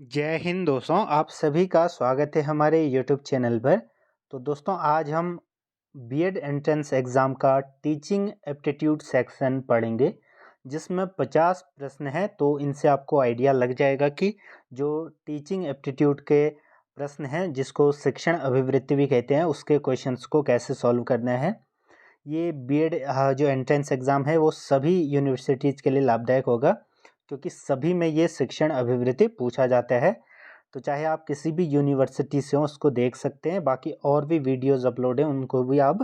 जय हिंद दोस्तों, आप सभी का स्वागत है हमारे यूट्यूब चैनल पर। तो दोस्तों आज हम बीएड एंट्रेंस एग्ज़ाम का टीचिंग एप्टीट्यूड सेक्शन पढ़ेंगे, जिसमें 50 प्रश्न हैं। तो इनसे आपको आइडिया लग जाएगा कि जो टीचिंग एप्टीट्यूड के प्रश्न हैं, जिसको शिक्षण अभिवृत्ति भी कहते हैं, उसके क्वेश्चंस को कैसे सॉल्व करना है। ये बीएड जो एंट्रेंस एग्ज़ाम है वो सभी यूनिवर्सिटीज़ के लिए लाभदायक होगा, क्योंकि सभी में ये शिक्षण अभिवृत्ति पूछा जाता है। तो चाहे आप किसी भी यूनिवर्सिटी से हो, उसको देख सकते हैं। बाकी और भी वीडियोज़ अपलोड हैं, उनको भी आप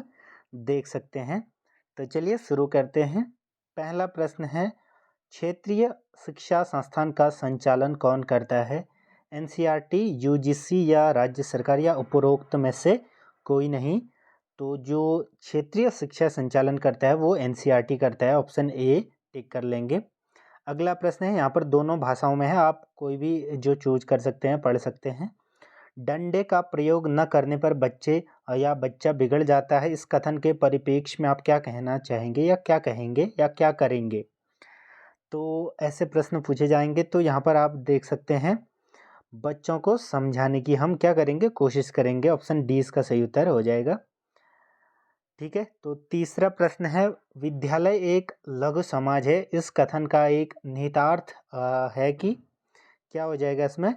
देख सकते हैं। तो चलिए शुरू करते हैं। पहला प्रश्न है, क्षेत्रीय शिक्षा संस्थान का संचालन कौन करता है? एनसीईआरटी, यूजीसी या राज्य सरकार या उपरोक्त में से कोई नहीं। तो जो क्षेत्रीय शिक्षा संचालन करता है वो एनसीईआरटी करता है। ऑप्शन ए टिक कर लेंगे। अगला प्रश्न है, यहाँ पर दोनों भाषाओं में है, आप कोई भी जो चूज कर सकते हैं, पढ़ सकते हैं। डंडे का प्रयोग न करने पर बच्चे या बच्चा बिगड़ जाता है, इस कथन के परिप्रेक्ष्य में आप क्या कहना चाहेंगे या क्या कहेंगे या क्या करेंगे? तो ऐसे प्रश्न पूछे जाएंगे। तो यहाँ पर आप देख सकते हैं, बच्चों को समझाने की हम क्या करेंगे, कोशिश करेंगे। ऑप्शन डी इसका सही उत्तर हो जाएगा। ठीक है, तो तीसरा प्रश्न है, विद्यालय एक लघु समाज है, इस कथन का एक निहितार्थ है कि क्या हो जाएगा इसमें?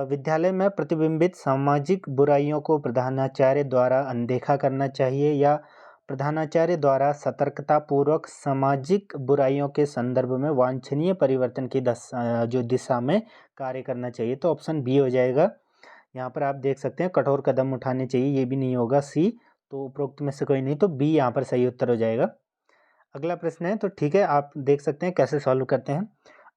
विद्यालय में प्रतिबिंबित सामाजिक बुराइयों को प्रधानाचार्य द्वारा अनदेखा करना चाहिए या प्रधानाचार्य द्वारा सतर्कतापूर्वक सामाजिक बुराइयों के संदर्भ में वांछनीय परिवर्तन की जो दिशा में कार्य करना चाहिए। तो ऑप्शन बी हो जाएगा। यहाँ पर आप देख सकते हैं, कठोर कदम उठाने चाहिए, ये भी नहीं होगा। सी, तो उपरोक्त में से कोई नहीं, तो बी यहाँ पर सही उत्तर हो जाएगा। अगला प्रश्न है, तो ठीक है, आप देख सकते हैं कैसे सॉल्व करते हैं।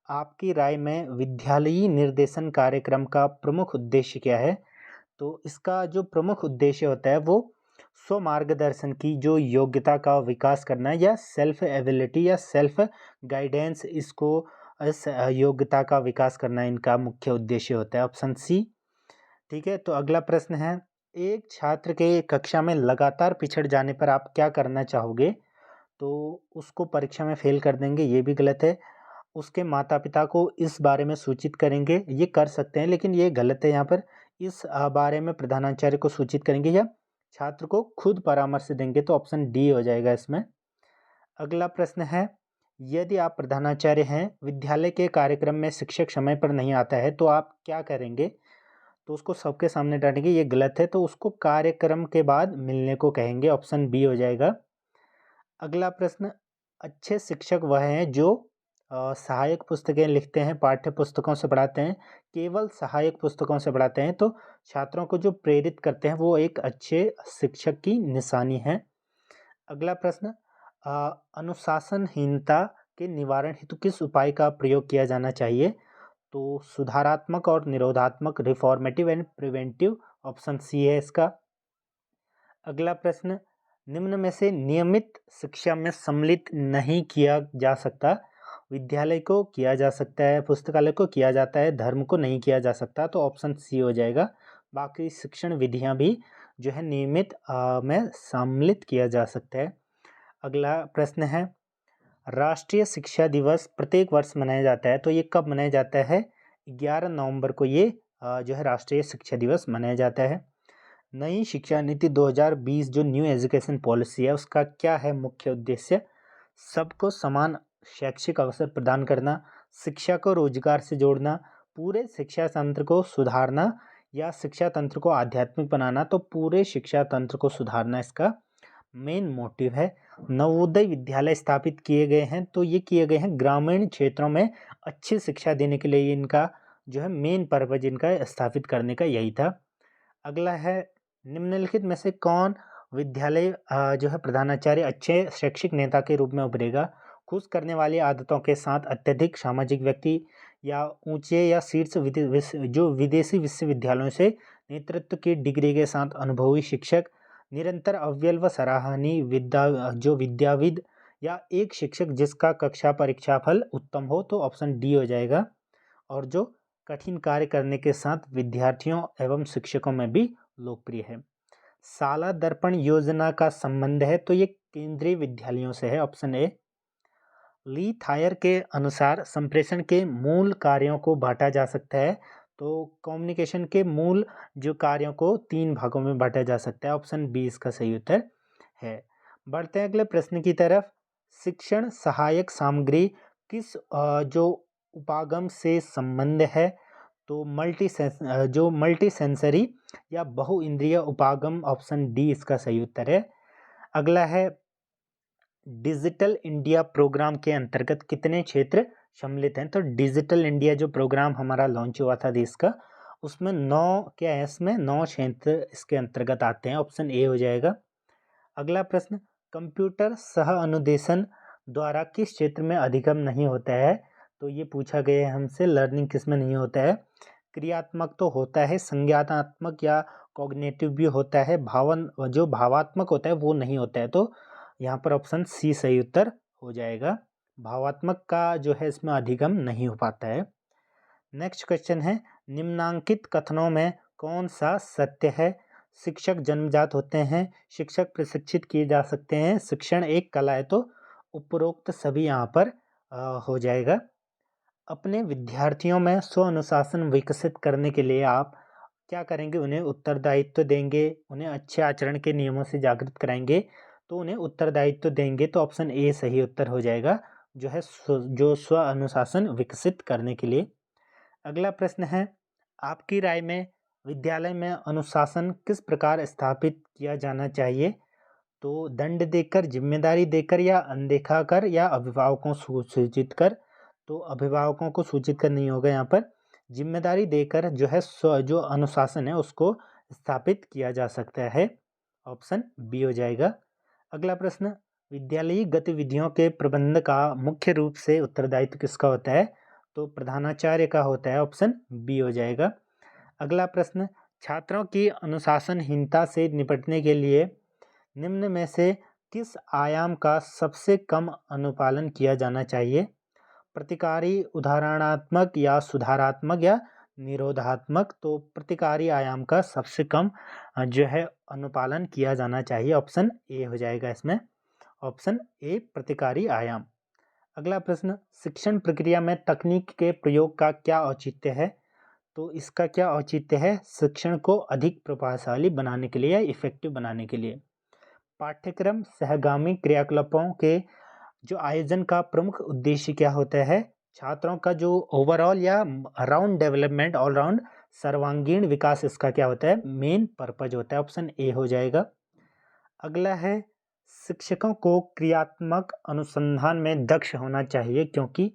आपकी राय में विद्यालयी निर्देशन कार्यक्रम का प्रमुख उद्देश्य क्या है? तो इसका जो प्रमुख उद्देश्य होता है वो स्व मार्गदर्शन की जो योग्यता का विकास करना है, या सेल्फ एबिलिटी या सेल्फ गाइडेंस, इसको इस योग्यता का विकास करना इनका मुख्य उद्देश्य होता है। Option C. ठीक है, तो अगला प्रश्न है, एक छात्र के कक्षा में लगातार पिछड़ जाने पर आप क्या करना चाहोगे? तो उसको परीक्षा में फेल कर देंगे, ये भी गलत है। उसके माता पिता को इस बारे में सूचित करेंगे, ये कर सकते हैं, लेकिन ये गलत है। यहाँ पर इस बारे में प्रधानाचार्य को सूचित करेंगे या छात्र को खुद परामर्श देंगे। तो ऑप्शन डी हो जाएगा इसमें। अगला प्रश्न है, यदि आप प्रधानाचार्य हैं, विद्यालय के कार्यक्रम में शिक्षक समय पर नहीं आता है, तो आप क्या करेंगे? तो उसको सबके सामने डांटेंगे, ये गलत है। तो उसको कार्यक्रम के बाद मिलने को कहेंगे। ऑप्शन बी हो जाएगा। अगला प्रश्न, अच्छे शिक्षक वह हैं जो सहायक पुस्तकें लिखते हैं, पाठ्य पुस्तकों से पढ़ाते हैं, केवल सहायक पुस्तकों से पढ़ाते हैं, तो छात्रों को जो प्रेरित करते हैं वो एक अच्छे शिक्षक की निशानी है। अगला प्रश्न, अ, अनुशासनहीनता के निवारण हेतु किस उपाय का प्रयोग किया जाना चाहिए? तो सुधारात्मक और निरोधात्मक, reformative and preventive. Option C है इसका। अगला प्रश्न, निम्न में से नियमित शिक्षा में सम्मिलित नहीं किया जा सकता? विद्यालय को किया जा सकता है, पुस्तकालय को किया जाता है, धर्म को नहीं किया जा सकता। तो ऑप्शन सी हो जाएगा। बाकी शिक्षण विधियां भी जो है नियमित में सम्मिलित किया जा सकता है। अगला प्रश्न है, राष्ट्रीय शिक्षा दिवस प्रत्येक वर्ष मनाया जाता है, तो ये कब मनाया जाता है? 11 नवंबर को ये जो है राष्ट्रीय शिक्षा दिवस मनाया जाता है। नई शिक्षा नीति 2020 जो न्यू एजुकेशन पॉलिसी है, उसका क्या है मुख्य उद्देश्य? सबको समान शैक्षिक अवसर प्रदान करना, शिक्षा को रोजगार से जोड़ना, पूरे शिक्षा तंत्र को सुधारना, या शिक्षा तंत्र को आध्यात्मिक बनाना। तो पूरे शिक्षा तंत्र को सुधारना इसका मेन मोटिव है। नवोदय विद्यालय स्थापित किए गए हैं, तो ये किए गए हैं ग्रामीण क्षेत्रों में अच्छी शिक्षा देने के लिए। इनका जो है मेन पर्पज इनका स्थापित करने का यही था। अगला है, निम्नलिखित में से कौन विद्यालय जो है प्रधानाचार्य अच्छे शैक्षिक नेता के रूप में उभरेगा? खुश करने वाली आदतों के साथ अत्यधिक सामाजिक व्यक्ति, या ऊंचे या शीर्ष जो विदेशी विश्वविद्यालयों से नेतृत्व की डिग्री के साथ अनुभवी शिक्षक, निरंतर अव्यल व सराहनीय विद्याविद, या एक शिक्षक जिसका कक्षा परीक्षा फल उत्तम हो। तो ऑप्शन डी हो जाएगा। और जो कठिन कार्य करने के साथ विद्यार्थियों एवं शिक्षकों में भी लोकप्रिय है। शाला दर्पण योजना का संबंध है, तो ये केंद्रीय विद्यालयों से है। Option A. ली थायर के अनुसार संप्रेषण के मूल कार्यों को बांटा जा सकता है। तो कम्युनिकेशन के मूल जो कार्यों को 3 भागों में बांटा जा सकता है। ऑप्शन बी इसका सही उत्तर है। बढ़ते हैं अगले प्रश्न की तरफ। शिक्षण सहायक सामग्री किस जो उपागम से संबंध है? तो मल्टी सेंसरी या बहु इंद्रिय उपागम, ऑप्शन डी इसका सही उत्तर है। अगला है डिजिटल इंडिया प्रोग्राम के अंतर्गत कितने क्षेत्र सम्मिलित हैं? तो डिजिटल इंडिया जो प्रोग्राम हमारा लॉन्च हुआ था देश का, उसमें 9 क्षेत्र इसके अंतर्गत आते हैं। ऑप्शन ए हो जाएगा। अगला प्रश्न, कंप्यूटर सह अनुदेशन द्वारा किस क्षेत्र में अधिगम नहीं होता है? तो ये पूछा गया है हमसे, लर्निंग किस में नहीं होता है? क्रियात्मक तो होता है, संज्ञानात्मक या कॉग्निटिव भी होता है, जो भावात्मक होता है वो नहीं होता है। तो यहाँ पर ऑप्शन सी सही उत्तर हो जाएगा। भावात्मक का जो है इसमें अधिगम नहीं हो पाता है। नेक्स्ट क्वेश्चन है, निम्नांकित कथनों में कौन सा सत्य है? शिक्षक जन्मजात होते हैं, शिक्षक प्रशिक्षित किए जा सकते हैं, शिक्षण एक कला है। तो उपरोक्त सभी यहाँ पर हो जाएगा। अपने विद्यार्थियों में स्व अनुशासन विकसित करने के लिए आप क्या करेंगे? उन्हें उत्तरदायित्व देंगे, उन्हें अच्छे आचरण के नियमों से जागृत कराएंगे, तो उन्हें उत्तरदायित्व देंगे। तो ऑप्शन ए सही उत्तर हो जाएगा, जो है जो स्व अनुशासन विकसित करने के लिए। अगला प्रश्न है, आपकी राय में विद्यालय में अनुशासन किस प्रकार स्थापित किया जाना चाहिए? तो दंड देकर, जिम्मेदारी देकर, या अनदेखा कर, या अभिभावकों को सूचित कर? तो अभिभावकों को सूचित कर नहीं होगा यहाँ पर, जिम्मेदारी देकर जो है जो अनुशासन है उसको स्थापित किया जा सकता है। ऑप्शन बी हो जाएगा। अगला प्रश्न, विद्यालयी गतिविधियों के प्रबंध का मुख्य रूप से उत्तरदायित्व किसका होता है? तो प्रधानाचार्य का होता है। ऑप्शन बी हो जाएगा। अगला प्रश्न, छात्रों की अनुशासनहीनता से निपटने के लिए निम्न में से किस आयाम का सबसे कम अनुपालन किया जाना चाहिए? प्रतिकारी, उदाहरणात्मक, या सुधारात्मक, या निरोधात्मक? तो प्रतिकारी आयाम का सबसे कम जो है अनुपालन किया जाना चाहिए। ऑप्शन ए हो जाएगा इसमें। ऑप्शन ए प्रतिकारी आयाम। अगला प्रश्न, शिक्षण प्रक्रिया में तकनीक के प्रयोग का क्या औचित्य है? तो इसका क्या औचित्य है? शिक्षण को अधिक प्रभावशाली बनाने के लिए या इफेक्टिव बनाने के लिए। पाठ्यक्रम सहगामी क्रियाकलापों के जो आयोजन का प्रमुख उद्देश्य क्या होता है? छात्रों का जो ओवरऑल या अराउंड डेवलपमेंट, ऑलराउंड सर्वांगीण विकास इसका क्या होता है? मेन पर्पज होता है। ऑप्शन ए हो जाएगा। अगला है, शिक्षकों को क्रियात्मक अनुसंधान में दक्ष होना चाहिए क्योंकि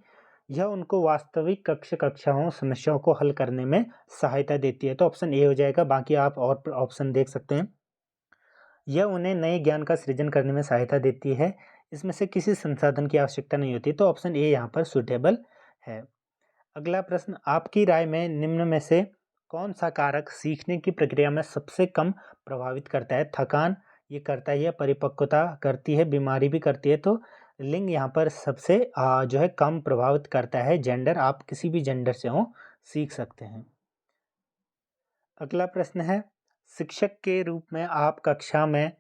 यह उनको वास्तविक कक्षाओं समस्याओं को हल करने में सहायता देती है। तो ऑप्शन ए हो जाएगा। बाकी आप और ऑप्शन देख सकते हैं। यह उन्हें नए ज्ञान का सृजन करने में सहायता देती है, इसमें से किसी संसाधन की आवश्यकता नहीं होती। तो ऑप्शन ए यहाँ पर सुटेबल है। अगला प्रश्न, आपकी राय में निम्न में से कौन सा कारक सीखने की प्रक्रिया में सबसे कम प्रभावित करता है? थकान ये करता है, परिपक्वता करती है, बीमारी भी करती है। तो लिंग यहाँ पर सबसे जो है कम प्रभावित करता है। जेंडर, आप किसी भी जेंडर से हो सीख सकते हैं। अगला प्रश्न है, शिक्षक के रूप में आप कक्षा में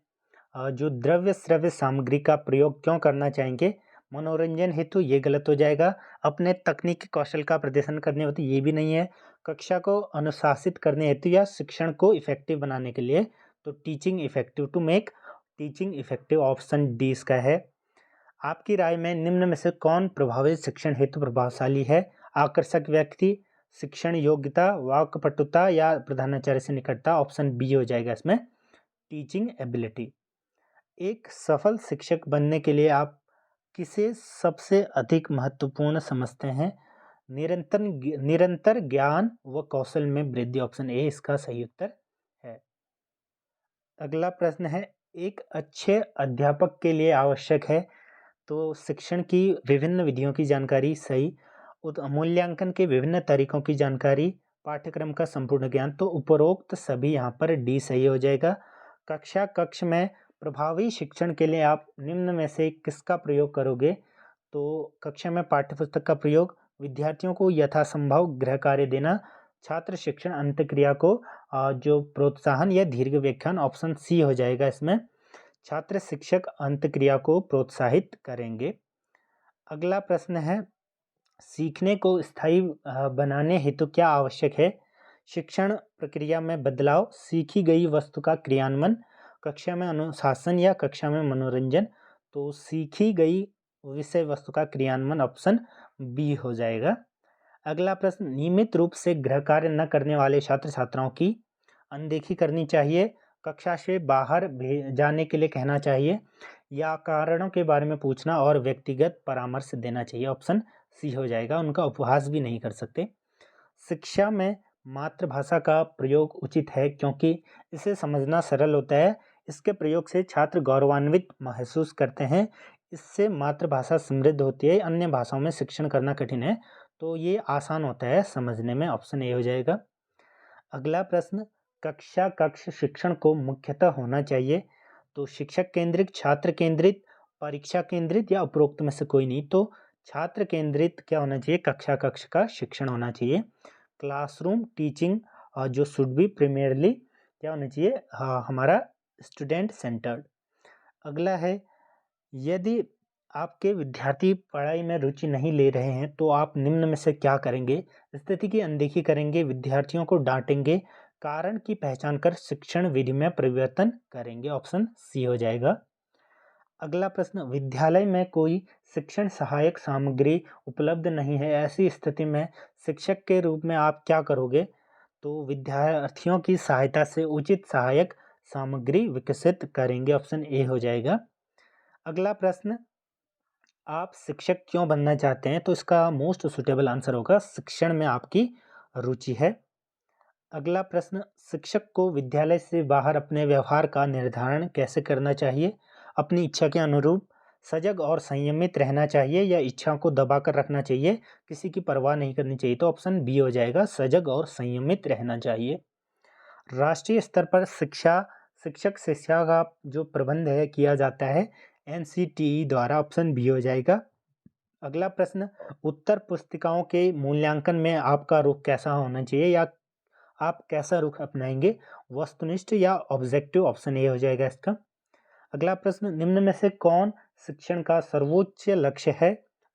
जो द्रव्य श्रव्य सामग्री का प्रयोग क्यों करना चाहेंगे? मनोरंजन हेतु, ये गलत हो जाएगा। अपने तकनीकी कौशल का प्रदर्शन करने हेतु, ये भी नहीं है। कक्षा को अनुशासित करने हेतु, या शिक्षण को इफेक्टिव बनाने के लिए। तो teaching effective, to make teaching effective, option D इसका है। आपकी राय में निम्न में से कौन प्रभावित शिक्षण हेतु प्रभावशाली है? आकर्षक व्यक्ति, शिक्षण योग्यता, वाक्पटुता, या प्रधानाचार्य से निकटता? ऑप्शन बी हो जाएगा इसमें, टीचिंग एबिलिटी। एक सफल शिक्षक बनने के लिए आप किसे सबसे अधिक महत्वपूर्ण समझते हैं? निरंतर ज्ञान व कौशल में वृद्धि, ऑप्शन ए इसका सही उत्तर है। अगला प्रश्न है, एक अच्छे अध्यापक के लिए आवश्यक है? तो शिक्षण की विभिन्न विधियों की जानकारी, सही मूल्यांकन के विभिन्न तरीकों की जानकारी, पाठ्यक्रम का संपूर्ण ज्ञान। तो उपरोक्त सभी यहाँ पर डी सही हो जाएगा। कक्ष में प्रभावी शिक्षण के लिए आप निम्न में से किसका प्रयोग करोगे? तो कक्षा में पाठ्यपुस्तक का प्रयोग, विद्यार्थियों को यथासंभव गृह कार्य देना, छात्र शिक्षण अंतक्रिया को जो प्रोत्साहन या दीर्घ व्याख्यान, ऑप्शन सी हो जाएगा इसमें, छात्र शिक्षक अंतक्रिया को प्रोत्साहित करेंगे। अगला प्रश्न है, सीखने को स्थायी बनाने हेतु क्या आवश्यक है? शिक्षण प्रक्रिया में बदलाव, सीखी गई वस्तु का क्रियान्वयन, कक्षा में अनुशासन या कक्षा में मनोरंजन। तो सीखी गई विषय वस्तु का क्रियान्वयन ऑप्शन बी हो जाएगा। अगला प्रश्न, नियमित रूप से गृह कार्य न करने वाले छात्र छात्राओं की अनदेखी करनी चाहिए, कक्षा से बाहर जाने के लिए कहना चाहिए, या कारणों के बारे में पूछना और व्यक्तिगत परामर्श देना चाहिए। ऑप्शन सी हो जाएगा, उनका उपहास भी नहीं कर सकते। शिक्षा में मातृभाषा का प्रयोग उचित है क्योंकि इसे समझना सरल होता है। इसके प्रयोग से छात्र गौरवान्वित महसूस करते हैं। इससे मातृभाषा समृद्ध होती है। अन्य भाषाओं में शिक्षण करना कठिन है, तो ये आसान होता है समझने में। ऑप्शन ए हो जाएगा। अगला प्रश्न, कक्ष शिक्षण को मुख्यतः होना चाहिए। तो शिक्षक केंद्रित, छात्र केंद्रित, परीक्षा केंद्रित या उपरोक्त में से कोई नहीं। तो छात्र केंद्रित क्या होना चाहिए? कक्ष का शिक्षण होना चाहिए। क्लासरूम टीचिंग जो शुड बी प्रीमियरली क्या होना चाहिए? हमारा स्टूडेंट सेंटर्ड। अगला है, यदि आपके विद्यार्थी पढ़ाई में रुचि नहीं ले रहे हैं तो आप निम्न में से क्या करेंगे? स्थिति की अनदेखी करेंगे, विद्यार्थियों को डांटेंगे, कारण की पहचान कर शिक्षण विधि में परिवर्तन करेंगे। ऑप्शन सी हो जाएगा। अगला प्रश्न, विद्यालय में कोई शिक्षण सहायक सामग्री उपलब्ध नहीं है, ऐसी स्थिति में शिक्षक के रूप में आप क्या करोगे? तो विद्यार्थियों की सहायता से उचित सहायक सामग्री विकसित करेंगे। ऑप्शन ए हो जाएगा। अगला प्रश्न, आप शिक्षक क्यों बनना चाहते हैं? तो इसका मोस्ट सुटेबल आंसर होगा शिक्षण में आपकी रुचि है। अगला प्रश्न, शिक्षक को विद्यालय से बाहर अपने व्यवहार का निर्धारण कैसे करना चाहिए? अपनी इच्छा के अनुरूप सजग और संयमित रहना चाहिए या इच्छाओं को दबाकर रखना चाहिए, किसी की परवाह नहीं करनी चाहिए? तो ऑप्शन बी हो जाएगा, सजग और संयमित रहना चाहिए। राष्ट्रीय स्तर पर शिक्षक शिक्षा का जो प्रबंध है किया जाता है NCTE द्वारा। ऑप्शन बी हो जाएगा। अगला प्रश्न, उत्तर पुस्तिकाओं के मूल्यांकन में आपका रुख कैसा होना चाहिए या आप कैसा रुख अपनाएंगे? वस्तुनिष्ठ या ऑब्जेक्टिव? ऑप्शन ए हो जाएगा इसका। अगला प्रश्न, निम्न में से कौन शिक्षण का सर्वोच्च लक्ष्य है?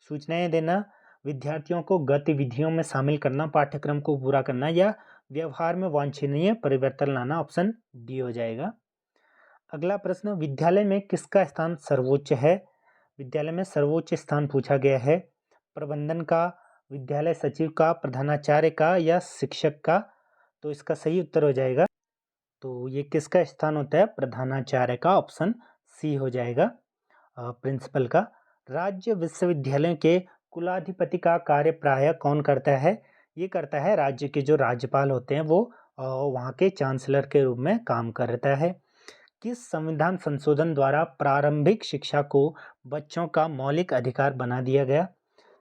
सूचनाएं देना, विद्यार्थियों को गतिविधियों में शामिल करना, पाठ्यक्रम को पूरा करना या व्यवहार में वांछनीय परिवर्तन लाना। ऑप्शन डी हो जाएगा। अगला प्रश्न, विद्यालय में किसका स्थान सर्वोच्च है? विद्यालय में सर्वोच्च स्थान पूछा गया है प्रबंधन का, विद्यालय सचिव का, प्रधानाचार्य का या शिक्षक का? तो इसका सही उत्तर हो जाएगा, तो ये किसका स्थान होता है? प्रधानाचार्य का। ऑप्शन सी हो जाएगा, प्रिंसिपल का। राज्य विश्वविद्यालयों के कुलाधिपति का कार्य प्रायः कौन करता है? ये करता है राज्य के जो राज्यपाल होते हैं, वो वहाँ के चांसलर के रूप में काम करता है। किस संविधान संशोधन द्वारा प्रारंभिक शिक्षा को बच्चों का मौलिक अधिकार बना दिया गया?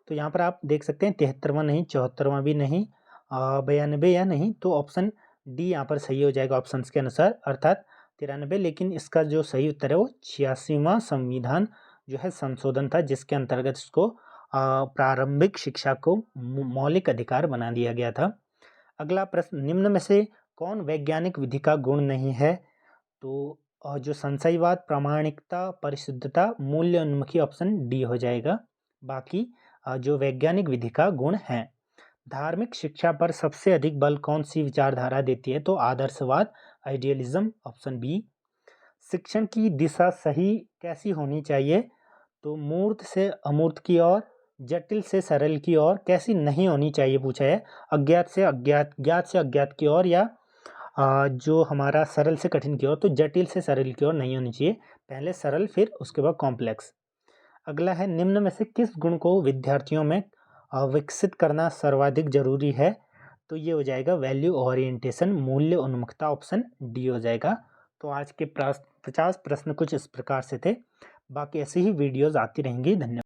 तो यहाँ पर आप देख सकते हैं 73वां नहीं, 74वां भी नहीं, 92 या नहीं। तो ऑप्शन डी यहाँ पर सही हो जाएगा ऑप्शंस के अनुसार, अर्थात 93। लेकिन इसका जो सही उत्तर है वो 86वां संविधान जो है संशोधन था, जिसके अंतर्गत इसको प्रारंभिक शिक्षा को मौलिक अधिकार बना दिया गया था। अगला प्रश्न, निम्न में से कौन वैज्ञानिक विधि का गुण नहीं है? तो जो संशयवाद, प्रामाणिकता, परिशुद्धता, मूल्य उन्मुखी। ऑप्शन डी हो जाएगा बाकी जो वैज्ञानिक विधि का गुण है। धार्मिक शिक्षा पर सबसे अधिक बल कौन सी विचारधारा देती है? तो आदर्शवाद, आइडियलिज्म। Option B. शिक्षण की दिशा सही कैसी होनी चाहिए? तो मूर्त से अमूर्त की ओर, जटिल से सरल की ओर कैसी नहीं होनी चाहिए पूछा है। अज्ञात से अज्ञात, ज्ञात से अज्ञात की ओर, या जो हमारा सरल से कठिन की ओर। तो जटिल से सरल की ओर नहीं होनी चाहिए, पहले सरल फिर उसके बाद कॉम्प्लेक्स। अगला है, निम्न में से किस गुण को विद्यार्थियों में विकसित करना सर्वाधिक जरूरी है? तो ये हो जाएगा वैल्यू ओरिएंटेशन, मूल्य उन्मुखता। ऑप्शन डी हो जाएगा। तो आज के 50 प्रश्न कुछ इस प्रकार से थे। बाकी ऐसी ही वीडियोस आती रहेंगी। धन्यवाद।